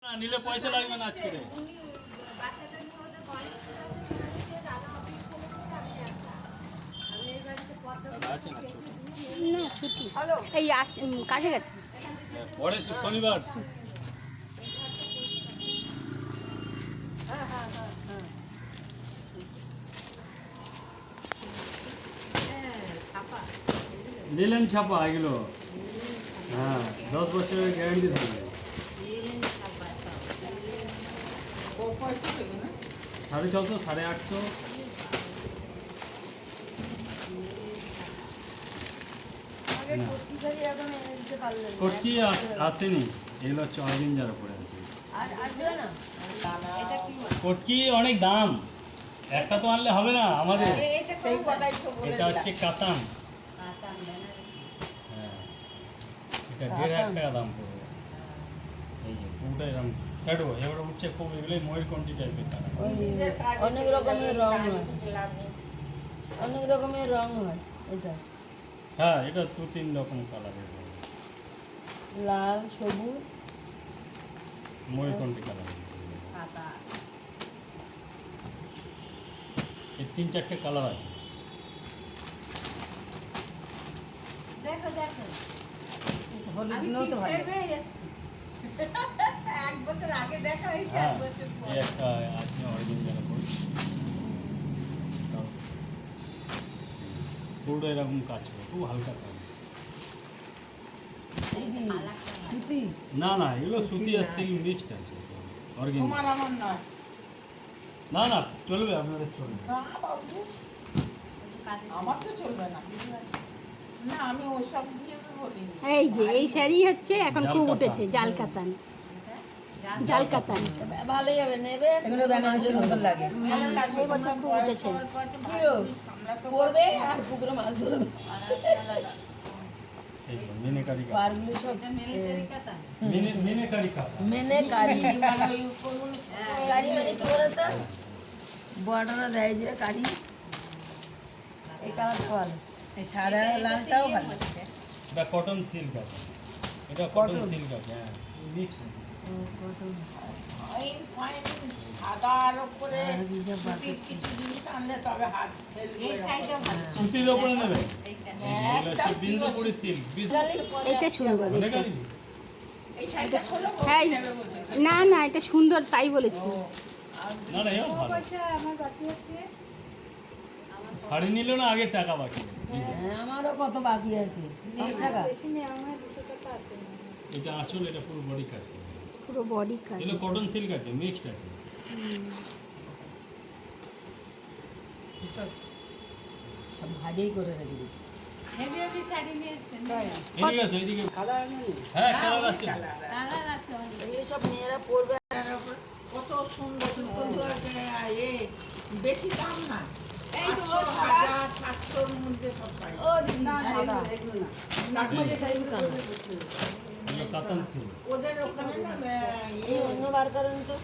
না নিলে পয়সা লাগবে না আজকে রে। আছে না ছুটি? না ছুটি এই কাছে গেছে পরে শনিবার। লিলেন ছাপা এগুলো, হ্যাঁ 10 বছরের গ্যারান্টি থাকবে। 650 850। কটকি আসেনি, এগুলো হচ্ছে অরবিন যারা পড়ে আছে। কটকি অনেক দাম, একটা তো আনলে হবে না আমাদের। এটা হচ্ছে কাতান, হ্যাঁ এটা 1500 টাকা দাম পড়বে। এই যে পুরোটা এরকম শ্যাডো, এবার উঠছে খুব, এগুলোই ময়ূরকণ্ঠী টাইপের তারা। অনেক রকমের রং হয়, অনেক রকমের রং হয় এটা। হ্যাঁ এটা 2-3 রকম কালারের, লাল, সবুজ, ময়ূরকণ্ঠী কালার। এই 3-4টে কালার আছে। দেখো দেখো হলুদ দিনেও তো ভালো লাগে। এক বছর আগে দেখা হয়েছে, হ্যাঁ এক বছর পর। এই একটা আছে অরবিন যারা পড়ে, পুরো এরকম কাজ করে, খুব হালকা চাল। এই কি সুতি? না না এগুলো সুতি আর সিল্ক মিক্সড আছে অর্গানিক। তোমার আমার নয়। না না চলবে, আপনাদের চলবে। না বাবু, আমার তো চলবে না। না আমি ওসব দিয়ে তো বলিনি। এই যে এই শাড়ি হচ্ছে এখন খুব উঠেছে, জাল কাতান, জাল কাতান ভালোই হবে, নেবে। এগুলো বেনারসির মতন লাগে। ভালো লাগবে, এই বছর খুব উঠেছে। কিও পড়বে আর পুকুরে মাছ ধরবে। এই তো মিনেকারি কাজ, পারগুলো সব মিনেকারি কাজ। মেনে কারি কারি মানে কি বলতো, বর্ডারও দেয় যে কারি। এই কালারটা ভালো, এই সাদা লালটাও ভালো। এটা কটন সিল্ক আছে, এটা কটন সিল্ক আছে, হ্যাঁ মিক্সড আছে। সাদার উপরে সুতির কিছু জিনিস আনলে তবে হাত ফেলবে। এই সাইডটা ভালো। সুতির ওপরে নেবে, এগুলো হচ্ছে বিন্দুপুরি সিল্ক। এটা সুন্দর, এটা মিনেকারি এই সাইডটা খোলো, হ্যাঁ না না এটা সুন্দর তাই বলেছি। না না এও ভালো। আমার বাকি আছে। শাড়ি নিল না আগে টাকা বাকি, এই যে হ্যাঁ, আমারও কত বাকি আছে, 10 টাকা। বেশি নেই, আমার 200 টাকা আছে। এটা আসলে এটা পুরো বডি কাজ, পুরো বডি কাজ। এগুলো কটন সিল্ক আছে, মিক্সড আছে। সব ভাজেই করে রেখে দিচ্ছি। হেভি হেভি শাড়ি নিয়ে এসছেন। এদিকে আছে, এদিকে। কাদা নেই, হ্যাঁ কালার আছে। কালার আছে অনেক। এগুলো সব মেয়েরা পরবে। কত সুন্দর সুন্দর আছে, এ বেশি দাম না, এই তো 700-র মধ্যে সব শাড়ি। না না এগুলো না। নাগপুরে শাড়িগুলো দাম। এগুলো কাতান সিল্ক। ওদের ওখানে না এই অন্য বার করেন তো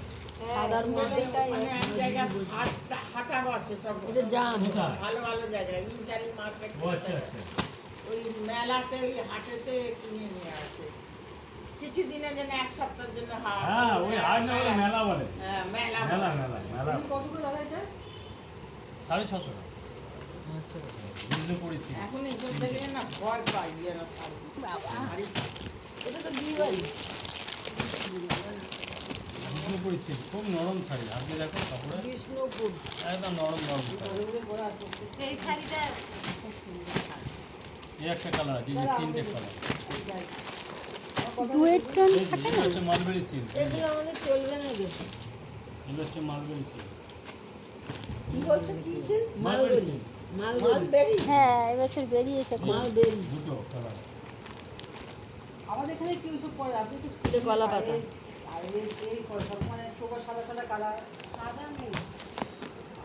সাদার মধ্যে মানে এক জায়গায় হাটা বসে সব, এটা জাম ভালো ভালো জায়গায় ইন্টারি মার্কেট। ও আচ্ছা আচ্ছা। ওই মেলাতে ওই হাটেতে কিনে নিয়ে আসে কিছু দিনের জন্য, এক সপ্তাহের জন্য হাট। হ্যাঁ ওই হাট না বলে মেলা বলে। হ্যাঁ মেলা মেলা মেলা মেলা। কতগুলো দাদা এটা? 650 টাকা। বিন্দুপুরি সিল্ক। এখন এই করতে গেলে না ভয় পাই যেন শাড়ি। শাড়ি এটা তো বিয়ে বাড়ি। বিষ্ণুপুরি সিল্ক খুব নরম শাড়ি, আপনি দেখো কাপড়ে বিষ্ণুপুর একদম নরম নরম। সেই শাড়িটা এই একটা কালার আছে, এই যে 3টে কালার। ডুয়েট টোন এই যে এটা হচ্ছে মালবেরি সিল্ক, এগুলো আমাদের চলবে না গো। এগুলো হচ্ছে মালবেরি সিল্ক। কি বলছো কিসের? Mulberry silk mulberry. হ্যাঁ এবছর বেরিয়েছে খুব। মালবেরি দুটো কালার। আমাদের এখানে কি সব পরে, আপনি তো সিলে কলা পাতা আর এই করে সব মানে সবার সাদা সাদা কালার, সাদা নেই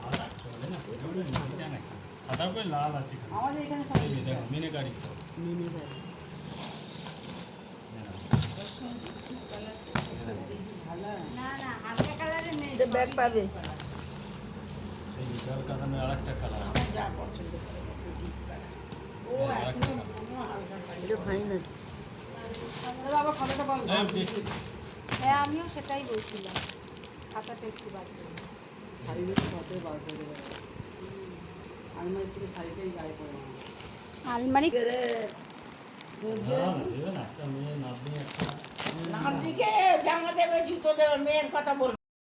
সাদা চলে না, সেগুলো নিচে না, সাদা করে লাল আছে খালি। আমাদের এখানে সব। এই যে দেখো মিনেকারি সব। মিনিবারি ভালো। না না হালকা কালারে নেই। এটা ব্যাগ পাবে। এই যে জল কাতানের আরেকটা কালার। যা পছন্দ করে ডিপ কালার। ও হ্যাঁ, এখনো কোনো হালকা শাড়ি। এটা ফাইন আছে। দাদা আবার খাতাটা বল। এই দেখি। হ্যাঁ আমিও সেটাই বলছিলাম খাতাটা একটু বার করে দাও। শাড়িগুলো হাতে বার করে দেবে আলমারি থেকে শাড়িটাই গায়ে পড়ে না আলমারি না, দেবে না, একটা মেয়ে নাতনি একটা নামদিকে জামা দেবে জুতো দেবে মেয়ের কথা বলবে